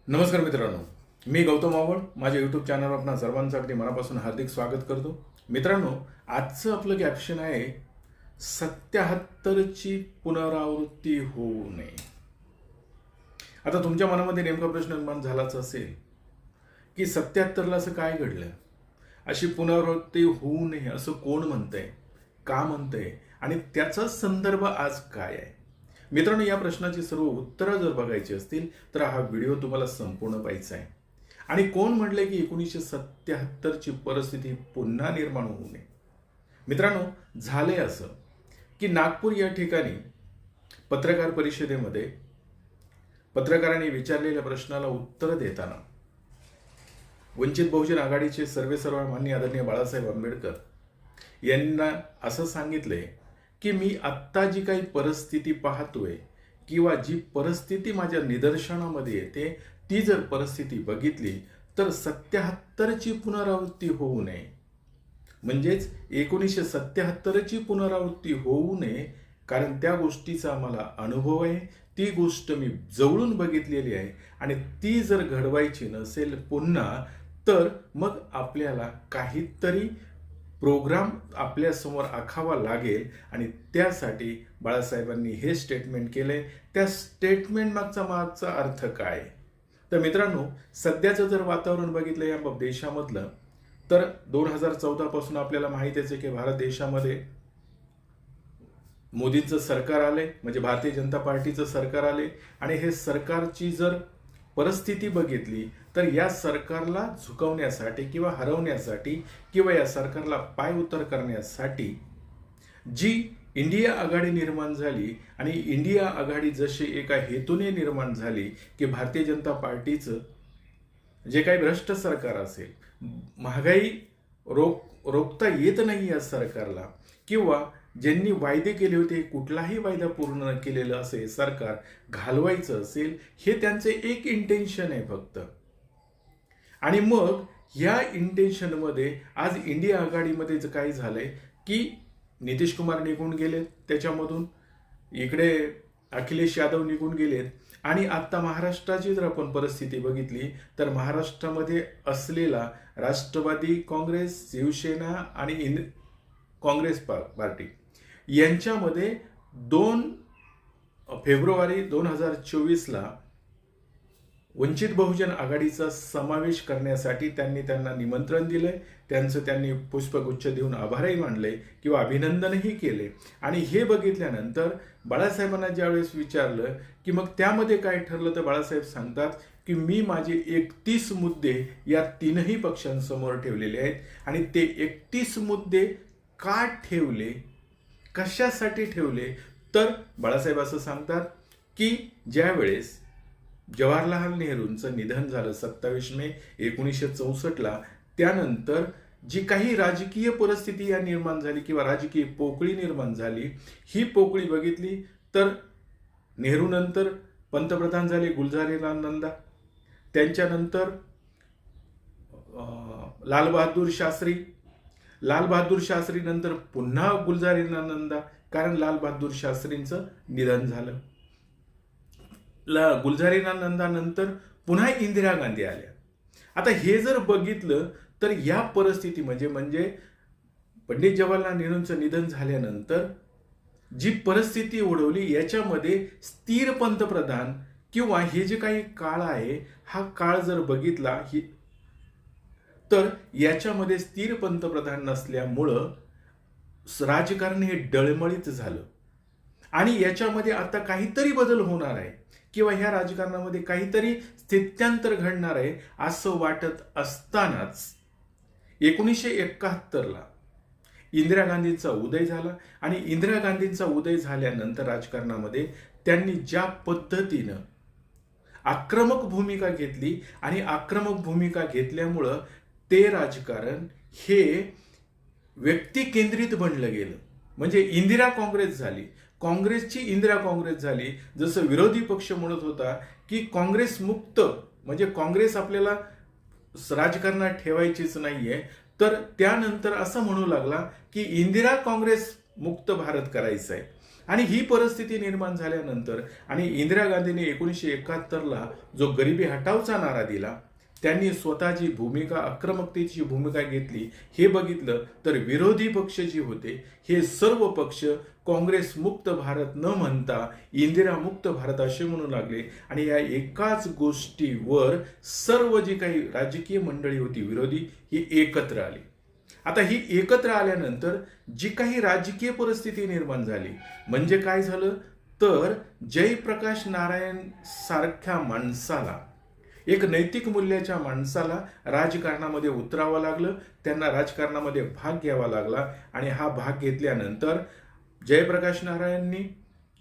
नमस्कार मित्रांनो, मी गौतम आवड माझ्या यूट्यूब चॅनलवर आपणा सर्वांचं अगदी मनापासून हार्दिक स्वागत करतो. मित्रांनो, आजचं आपलं कॅप्शन आहे 77ची पुनरावृत्ती होऊ नये. आता तुमच्या मनामध्ये नेमका प्रश्न निर्माण झालाच असेल की 77ला असं काय घडलं, अशी पुनरावृत्ती होऊ नये असं कोण म्हणतंय, का म्हणतंय आणि त्याचा संदर्भ आज काय आहे. मित्रांनो, या प्रश्नाची सर्व उत्तरं जर बघायची असतील तर हा व्हिडिओ तुम्हाला संपूर्ण पाहायचा आहे. आणि कोण म्हटलंय की 1977ची परिस्थिती पुन्हा निर्माण होऊ नये. मित्रांनो, झालंय असं की नागपूर या ठिकाणी पत्रकार परिषदेमध्ये पत्रकारांनी विचारलेल्या प्रश्नाला उत्तर देताना वंचित बहुजन आघाडीचे सर्वेसर्वा माननीय आदरणीय बाळासाहेब आंबेडकर यांना असं सांगितलंय की मी आत्ता जी काही परिस्थिती पाहतोय किंवा जी परिस्थिती माझ्या निदर्शनामध्ये येते ती जर परिस्थिती बघितली तर 77ची पुनरावृत्ती होऊ नये. म्हणजेच 1977ची पुनरावृत्ती होऊ नये, कारण त्या गोष्टीचा आम्हाला अनुभव आहे, ती गोष्ट मी जवळून बघितलेली आहे आणि ती जर घडवायची नसेल पुन्हा तर मग आपल्याला काहीतरी प्रोग्राम आपल्यासमोर आखावा लागेल. आणि त्यासाठी बाळासाहेबांनी हे स्टेटमेंट केलंय. त्या स्टेटमेंट मागचा अर्थ काय. तर मित्रांनो, सध्याचं जर वातावरण बघितलं या देशामधलं तर 2014 पासून आपल्याला माहितीच आहे की भारत देशामध्ये मोदींचं सरकार आलंय, म्हणजे भारतीय जनता पार्टीचं सरकार आले. आणि हे सरकारची जर परिस्थिती बघितली तर या सरकारला झुकवण्यासाठी किंवा हरवण्यासाठी किंवा या सरकारला पायउतार करण्यासाठी जी इंडिया आघाडी निर्माण झाली आणि इंडिया आघाडी जशी एका हेतूने निर्माण झाली की भारतीय जनता पार्टीचं जे काही भ्रष्ट सरकार असेल, महागाई रोखता येत नाही या सरकारला, किंवा ज्यांनी वायदे केले होते कुठलाही वायदा पूर्ण न केलेलं असे सरकार घालवायचं असेल, हे त्यांचे एक इंटेन्शन आहे फक्त. आणि मग या इंटेन्शनमध्ये आज इंडिया आघाडीमध्ये काय झालंय की नितीश कुमार निघून गेलेत, त्याच्यामधून इकडे अखिलेश यादव निघून गेलेत. आणि आता महाराष्ट्राची जर आपण परिस्थिती बघितली तर महाराष्ट्रामध्ये असलेला राष्ट्रवादी काँग्रेस, शिवसेना आणि काँग्रेस पार्टी यांच्यामध्ये 2 फेब्रुवारी 2024ला वंचित बहुजन आघाडीचा समावेश करण्यासाठी त्यांना निमंत्रण दिलंय. त्यांचं त्यांनी पुष्पगुच्छ देऊन आभारही मानले किंवा अभिनंदनही केले. आणि हे बघितल्यानंतर बाळासाहेबांना ज्यावेळेस विचारलं की मग त्यामध्ये काय ठरलं, तर बाळासाहेब सांगतात की मी माझे 31 मुद्दे या 3ही पक्षांसमोर ठेवलेले आहेत. आणि ते 31 मुद्दे का ठेवले, कशासाठी ठेवले, तर बाळासाहेब असं सांगतात की ज्यावेळेस जवाहरलाल नेहरूंचं निधन झालं 27 मे 1964ला, त्यानंतर जी काही राजकीय परिस्थिती या निर्माण झाली किंवा राजकीय पोकळी निर्माण झाली, ही पोकळी बघितली तर नेहरू नंतर पंतप्रधान झाले गुलझारीलाल नंदा, त्यांच्यानंतर लाल बहादूर शास्त्री नंतर पुन्हा गुलझारीलाल नंदा, कारण लाल बहादूर शास्त्रींचं निधन झालं. गुलझारीलाल नंदा नंतर पुन्हा इंदिरा गांधी आल्या. आता हे जर बघितलं तर या परिस्थिती म्हणजे पंडित जवाहरलाल नेहरूंचं निधन झाल्यानंतर जी परिस्थिती ओढवली याच्यामध्ये स्थिर पंतप्रधान किंवा हे जे काही काळ आहे हा काळ जर बघितला तर याच्यामध्ये स्थिर पंतप्रधान नसल्यामुळं राजकारण हे डळमळीत झालं. आणि याच्यामध्ये आता काहीतरी बदल होणार आहे किंवा ह्या राजकारणामध्ये काहीतरी स्थित्यांतर घडणार आहे असं वाटत असतानाच 1971ला इंदिरा गांधींचा उदय झाला. आणि इंदिरा गांधींचा उदय झाल्यानंतर राजकारणामध्ये त्यांनी ज्या पद्धतीनं आक्रमक भूमिका घेतली आणि आक्रमक भूमिका घेतल्यामुळं ते राजकारण हे व्यक्ती केंद्रित बनलं गेलं. म्हणजे इंदिरा काँग्रेस झाली, काँग्रेसची इंदिरा काँग्रेस झाली. जसं विरोधी पक्ष म्हणत होता की काँग्रेस मुक्त, म्हणजे काँग्रेस आपल्याला राजकारणात ठेवायचीच नाहीये, तर त्यानंतर असं म्हणू लागला की इंदिरा काँग्रेस मुक्त भारत करायचा आहे. आणि ही परिस्थिती निर्माण झाल्यानंतर आणि इंदिरा गांधींनी 1971ला जो गरिबी हटावचा नारा दिला, त्यांनी स्वतःची भूमिका, आक्रमकतेची भूमिका घेतली. हे बघितलं तर विरोधी पक्ष जे होते हे सर्व पक्ष काँग्रेस मुक्त भारत न म्हणता इंदिरा मुक्त भारत असे म्हणू लागले आणि या एकाच गोष्टीवर सर्व जी काही राजकीय मंडळी होती विरोधी ही एकत्र आली. आता ही एकत्र आल्यानंतर जी काही राजकीय परिस्थिती निर्माण झाली म्हणजे काय झालं तर जयप्रकाश नारायण सारख्या माणसाला, एक नैतिक मूल्याच्या माणसाला राजकारणामध्ये उतरावं लागलं, त्यांना राजकारणामध्ये भाग घ्यावा लागला. आणि हा भाग घेतल्यानंतर जयप्रकाश नारायणनी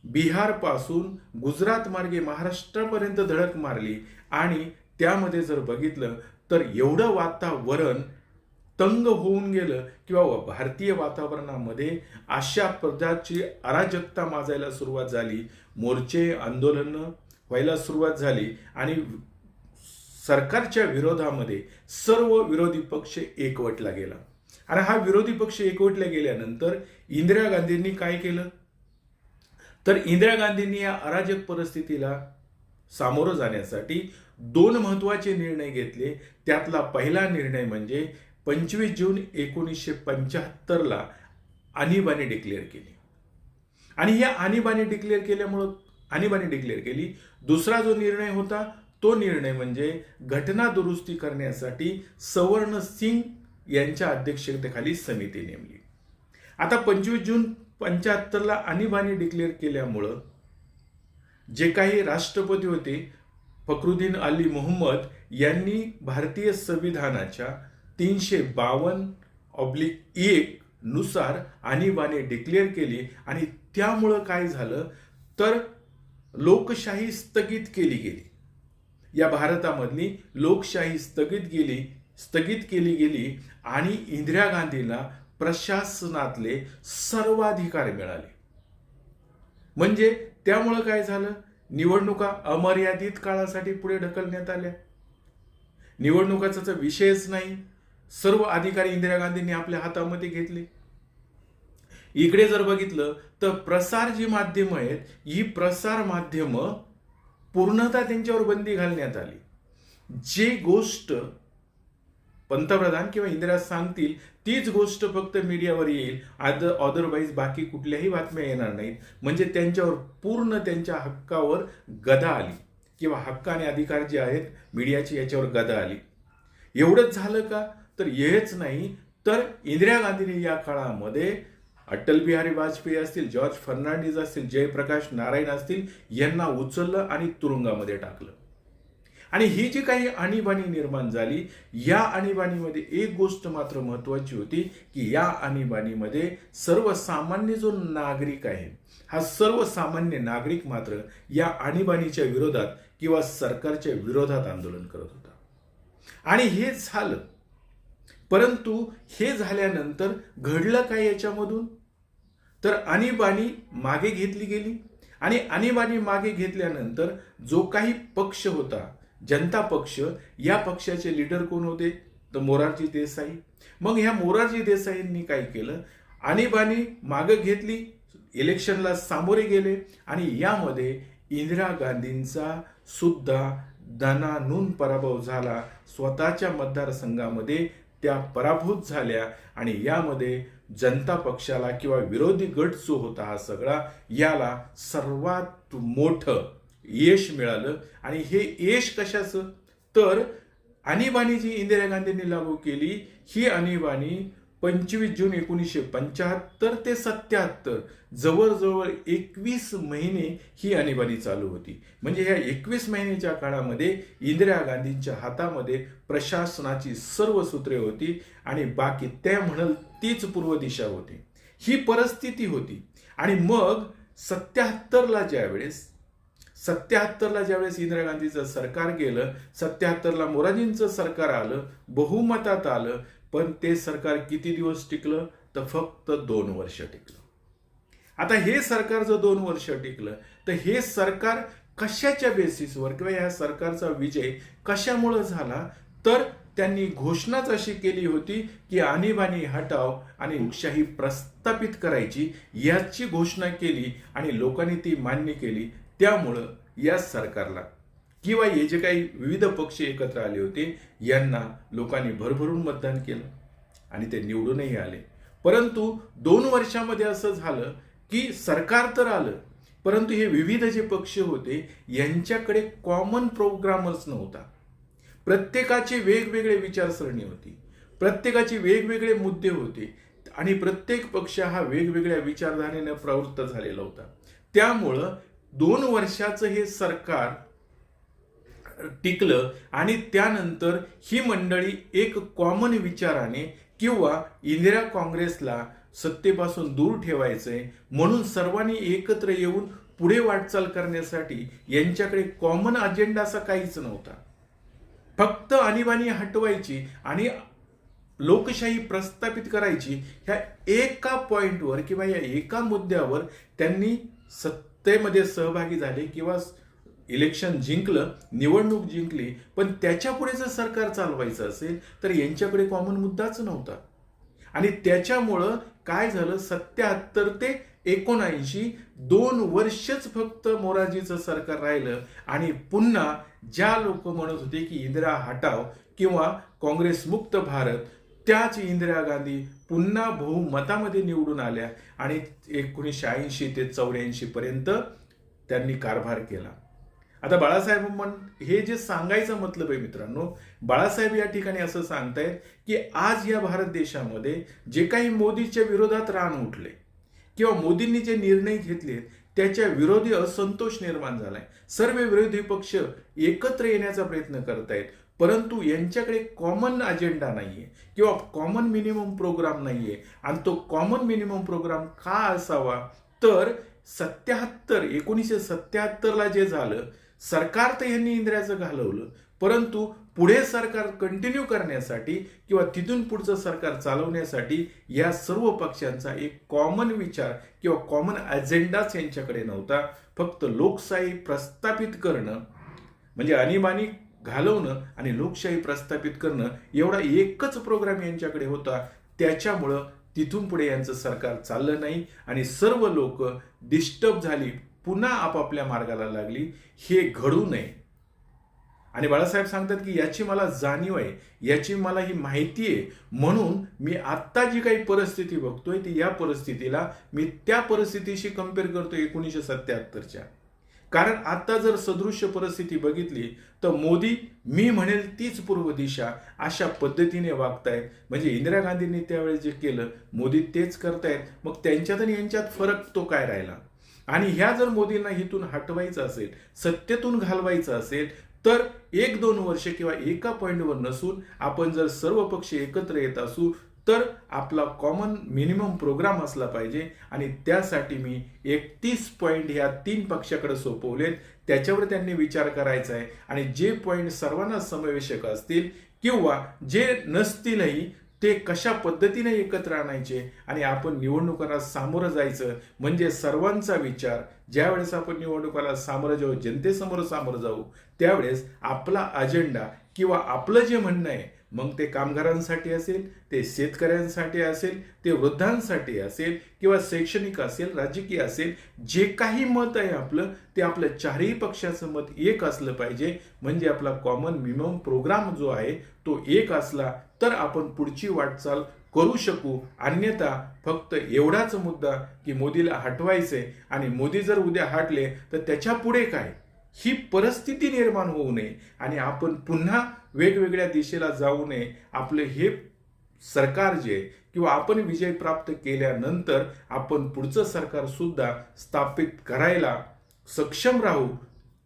बिहारपासून गुजरात मार्गे महाराष्ट्रापर्यंत धडक मारली आणि त्यामध्ये जर बघितलं तर एवढं वातावरण तंग होऊन गेलं किंवा भारतीय वातावरणामध्ये अशा प्रकारची अराजकता माजायला सुरुवात झाली. मोर्चे, आंदोलनं व्हायला सुरुवात झाली आणि सरकारच्या विरोधामध्ये सर्व विरोधी पक्ष एकवटला गेला. आणि हा विरोधी पक्ष एकवटला गेल्यानंतर इंदिरा गांधींनी काय केलं तर इंदिरा गांधींनी या अराजक परिस्थितीला सामोरं जाण्यासाठी 2 महत्वाचे निर्णय घेतले. त्यातला पहिला निर्णय म्हणजे 25 जून 1975ला आणीबाणी डिक्लेअर केली. आणि या आणीबाणी डिक्लेअर केली. दुसरा जो निर्णय होता तो निर्णय म्हणजे घटना दुरुस्ती करण्यासाठी सवर्ण सिंग यांच्या अध्यक्षतेखाली समिती नेमली. आता 25 जून 75ला आणीबाणी डिक्लेअर केल्यामुळं जे काही राष्ट्रपती होते फखरुद्दीन अली मोहम्मद यांनी भारतीय संविधानाच्या 352/1 नुसार आणीबाणी डिक्लेअर केली. आणि त्यामुळं काय झालं तर लोकशाही स्थगित केली गेली. या भारतामधली लोकशाही स्थगित केली गेली आणि इंदिरा गांधींना प्रशासनातले सर्व अधिकार मिळाले. म्हणजे त्यामुळं काय झालं, निवडणुका अमर्यादित काळासाठी पुढे ढकलण्यात आल्या. निवडणुकाचा विषयच नाही, सर्व अधिकार इंदिरा गांधींनी आपल्या हातामध्ये घेतले. इकडे जर बघितलं तर प्रसार जी माध्यमं आहेत ही प्रसार माध्यमं पूर्णतः त्यांच्यावर बंदी घालण्यात आली. जे गोष्ट पंतप्रधान किंवा इंदिरा सांगतील तीच गोष्ट फक्त मीडियावर येईल, अदरवाईज बाकी कुठल्याही बातम्या येणार नाहीत. म्हणजे त्यांच्यावर पूर्ण त्यांच्या हक्कावर गदा आली किंवा हक्क आणि अधिकार जे आहेत मीडियाची याच्यावर गदा आली. एवढंच झालं का तर हेच नाही तर इंदिरा गांधींनी या काळामध्ये अटल बिहारी वाजपेयी असतील, जॉर्ज फर्नांडिस असतील, जयप्रकाश नारायण असतील यांना उचललं आणि तुरुंगामध्ये टाकलं. आणि ही जी काही आणीबाणी निर्माण झाली या आणीबाणीमध्ये एक गोष्ट मात्र महत्वाची होती की या आणीबाणीमध्ये सर्वसामान्य जो नागरिक आहे हा सर्वसामान्य नागरिक मात्र या आणीबाणीच्या विरोधात किंवा सरकारच्या विरोधात आंदोलन करत होता. आणि हे झालं, परंतु हे झाल्यानंतर घडलं काय याच्यामधून तर आणीबाणी मागे घेतली गेली. आणि आणीबाणी मागे घेतल्यानंतर जो काही पक्ष होता जनता पक्ष, या पक्षाचे लीडर कोण होते तर मोरारजी देसाई. मग ह्या मोरारजी देसाईंनी काय केलं, आणीबाणी मागे घेतली, इलेक्शनला सामोरे गेले आणि यामध्ये इंदिरा गांधींचा सुद्धा दणानून पराभव झाला. स्वतःच्या मतदारसंघामध्ये त्या पराभूत झाल्या आणि यामध्ये जनता पक्षाला किंवा विरोधी गट जो होता हा सगळा याला सर्वात मोठं यश मिळालं. आणि हे यश कशाचं तर आणीबाणी जी इंदिरा गांधींनी लागू केली ही आणीबाणी 25 जून 1975 ते 77 जवळजवळ 21 महिने ही आणीबाणी चालू होती. म्हणजे ह्या 21 महिन्याच्या काळामध्ये इंदिरा गांधींच्या हातामध्ये प्रशासनाची सर्व सूत्रे होती आणि बाकी त्या म्हणाल तीच पूर्व दिशा होती. ही परिस्थिती होती. आणि मग 77ला ज्यावेळेस इंदिरा गांधीचं सरकार गेलं, 77ला मोरारजींचं सरकार आलं, बहुमतात आलं, पण ते सरकार किती दिवस टिकलं तर फक्त 2 वर्ष टिकलं. आता हे सरकार जर 2 वर्ष टिकलं तर हे सरकार कशाच्या बेसिसवर किंवा या सरकारचा विजय कशामुळे झाला तर त्यांनी घोषणाच अशी केली होती की आणीबाणी हटाव आणि लोकशाही प्रस्थापित करायची याची घोषणा केली आणि लोकांनी ती मान्य केली. त्यामुळं या सरकारला किंवा हे जे काही विविध पक्ष एकत्र आले होते यांना लोकांनी भरभरून मतदान केलं आणि ते निवडूनही आले. परंतु 2 वर्षामध्ये असं झालं की सरकार तर आलं, परंतु हे विविध जे पक्ष होते यांच्याकडे कॉमन प्रोग्रामच नव्हता. प्रत्येकाची वेगवेगळे विचारसरणी होती, प्रत्येकाचे वेगवेगळे मुद्दे होते आणि प्रत्येक पक्ष हा वेगवेगळ्या विचारधारेने प्रवृत्त झालेला होता. त्यामुळं 2 वर्षाचं हे सरकार टिकलं आणि त्यानंतर ही मंडळी एक कॉमन विचाराने किंवा इंदिरा काँग्रेसला सत्तेपासून दूर ठेवायचंय म्हणून सर्वांनी एकत्र येऊन पुढे वाटचाल करण्यासाठी यांच्याकडे कॉमन अजेंडा असा काहीच नव्हता. फक्त आणीबाणी हटवायची आणि लोकशाही प्रस्थापित करायची ह्या एका पॉइंटवर किंवा या एका मुद्द्यावर त्यांनी सत्तेमध्ये सहभागी झाले किंवा इलेक्शन जिंकलं, निवडणूक जिंकली. पण त्याच्या पुढे जर सरकार चालवायचं असेल तर यांच्याकडे कॉमन मुद्दाच नव्हता. आणि त्याच्यामुळं काय झालं, 77 ते 79 2 वर्षच फक्त मोरारजीचं सरकार राहिलं आणि पुन्हा ज्या लोक म्हणत होते की इंदिरा हटाव किंवा काँग्रेस मुक्त भारत, त्याच इंदिरा गांधी पुन्हा बहुमतामध्ये निवडून आल्या आणि 1980 ते 84 पर्यंत त्यांनी कारभार केला. आता बाळासाहेब हे जे सांगायचं मतलब आहे मित्रांनो, बाळासाहेब या ठिकाणी असं सांगतायत की आज या भारत देशामध्ये जे काही मोदीच्या विरोधात रान उठले किंवा मोदींनी जे निर्णय घेतले त्याच्या विरोधी असंतोष निर्माण झालाय. सर्व विरोधी पक्ष एकत्र येण्याचा प्रयत्न करतायत, परंतु यांच्याकडे कॉमन अजेंडा नाहीये किंवा कॉमन मिनिमम प्रोग्राम नाहीये. आणि तो कॉमन मिनिमम प्रोग्राम का असावा, तर 1977ला जे झालं, सरकार तर यांनी इंदिराचं घालवलं, परंतु पुढे सरकार कंटिन्यू करण्यासाठी किंवा तिथून पुढचं सरकार चालवण्यासाठी या सर्व पक्षांचा एक कॉमन विचार किंवा कॉमन अजेंडाच यांच्याकडे नव्हता. फक्त लोकशाही प्रस्थापित करणं म्हणजे आणीबाणी घालवणं आणि लोकशाही प्रस्थापित करणं एवढा एकच प्रोग्राम यांच्याकडे होता. त्याच्यामुळं तिथून पुढे यांचं सरकार चाललं नाही आणि सर्व लोक डिस्टर्ब झाली, पुन्हा आपापल्या मार्गाला लागली. हे घडू नये. आणि बाळासाहेब सांगतात की याची मला जाणीव आहे, याची मला ही माहिती आहे, म्हणून मी आत्ता जी काही परिस्थिती बघतोय ती या परिस्थितीला मी त्या परिस्थितीशी कम्पेअर करतो 1977च्या. कारण आता जर सदृश्य परिस्थिती बघितली तर मोदी मी म्हणेल तीच पूर्व दिशा अशा पद्धतीने वागतायत. म्हणजे इंदिरा गांधींनी त्यावेळेस जे केलं मोदी तेच करतायत. मग त्यांच्यात आणि यांच्यात फरक तो काय राहिला. आणि ह्या जर मोदींना हिथून हटवायचं असेल, सत्तेतून घालवायचं असेल तर 1-2 वर्ष किंवा एका पॉइंटवर नसून आपण जर सर्व पक्ष एकत्र येत असू तर आपला कॉमन मिनिमम प्रोग्राम असला पाहिजे. आणि त्यासाठी मी 31 पॉइंट ह्या 3 पक्षाकडे सोपवलेत, त्याच्यावर त्यांनी विचार करायचा आहे. आणि जे पॉइंट सर्वांना समावेशक असतील किंवा जे नसतीलही ते कशा पद्धतीने एकत्र आणायचे आणि आपण निवडणुकांना सामोरं जायचं. म्हणजे सर्वांचा विचार, ज्यावेळेस आपण निवडणुकाला सामोरं जाऊ, जनतेसमोर सामोरं जाऊ, त्यावेळेस आपला अजेंडा किंवा आपलं जे म्हणणं आहे, मग ते कामगारांसाठी असेल, ते शेतकऱ्यांसाठी असेल, ते वृद्धांसाठी असेल किंवा शैक्षणिक असेल, राजकीय असेल, जे काही मत आहे आपलं ते आपलं चारही पक्षाचं मत एक असलं पाहिजे. म्हणजे आपला कॉमन मिनिमम प्रोग्राम जो आहे तो एक असला तर आपण पुढची वाटचाल करू शकू. अन्यथा फक्त एवढाच मुद्दा की मोदीला हटवायचे आणि मोदी जर उद्या हटले तर त्याच्या पुढे काय, ही परिस्थिती निर्माण होऊ नये आणि आपण पुन्हा वेगवेगळ्या दिशेला जाऊ नये. आपलं हे सरकार जे किंवा आपण विजय प्राप्त केल्यानंतर आपण पुढचं सरकार सुद्धा स्थापित करायला सक्षम राहू.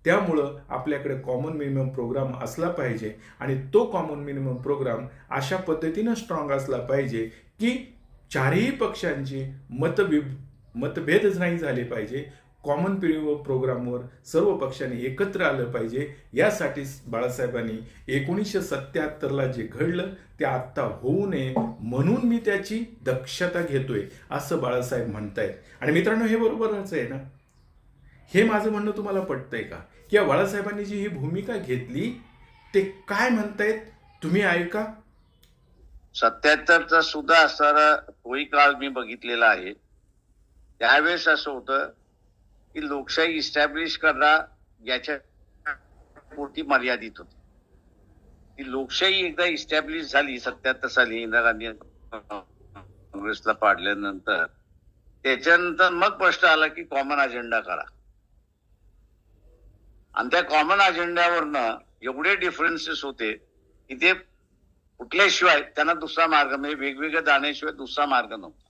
त्यामुळं आपल्याकडे कॉमन मिनिमम प्रोग्राम असला पाहिजे आणि तो कॉमन मिनिमम प्रोग्राम अशा पद्धतीनं स्ट्रॉंग असला पाहिजे की चारही पक्षांची मतभेद नाही झाले पाहिजे. कॉमन प्रोग्रामवर सर्व पक्षांनी एकत्र आलं पाहिजे. यासाठी बाळासाहेबांनी 1977ला जे घडलं ते आत्ता होऊ नये म्हणून मी त्याची दक्षता घेतोय असं बाळासाहेब म्हणतायत. आणि मित्रांनो, हे बरोबरच आहे ना. हे माझं म्हणणं तुम्हाला पटतंय का? किंवा बाळासाहेबांनी जी ही भूमिका घेतली ते काय म्हणतायत तुम्ही ऐका. 77चा सुद्धा असणारा तोही काळ मी बघितलेला आहे. त्यावेळेस असं होतं की लोकशाही इस्टॅब्लिश करणं याच्या पुरती मर्यादित होती. ती लोकशाही एकदा इस्टॅब्लिश झाली 77 साली इंदिरा गांधी काँग्रेसला पाडल्यानंतर, त्याच्यानंतर मग प्रश्न आला की कॉमन अजेंडा करा. आणि त्या कॉमन अजेंड्यावरनं एवढे डिफरन्सेस होते की ते कुठल्याशिवाय त्यांना दुसरा मार्ग, म्हणजे वेगवेगळ्या जाण्याशिवाय दुसरा मार्ग नव्हता.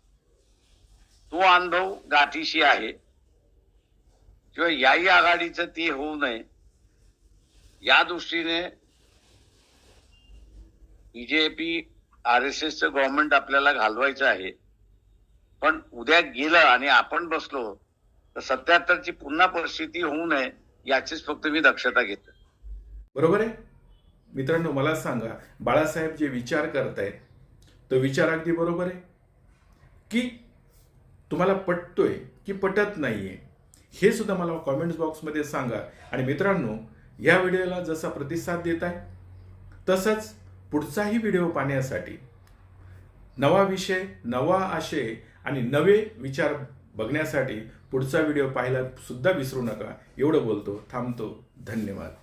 तो अनुभव गाठीशी आहे. किंवा याही आघाडीचं ते होऊ नये या दृष्टीने बीजेपी RSSचं गव्हर्नमेंट आपल्याला घालवायचं आहे. पण उद्या गेलं आणि आपण बसलो तर 77ची पुन्हा परिस्थिती होऊ नये याचीच फक्त मी दक्षता घेतो. बरोबर आहे मित्रांनो. मला सांगा, बाळासाहेब जे विचार करतायत तो विचार अगदी बरोबर आहे की तुम्हाला पटतोय की पटत नाहीये, हे सुद्धा मला कॉमेंट्स बॉक्समध्ये सांगा. आणि मित्रांनो, या व्हिडिओला जसा प्रतिसाद देत आहे तसंच पुढचाही व्हिडिओ पाहण्यासाठी, नवा विषय, नवा आशय आणि नवे विचार बघण्यासाठी पुढचा व्हिडिओ पाहायला सुद्धा विसरू नका. एवढं बोलतो, थांबतो. धन्यवाद.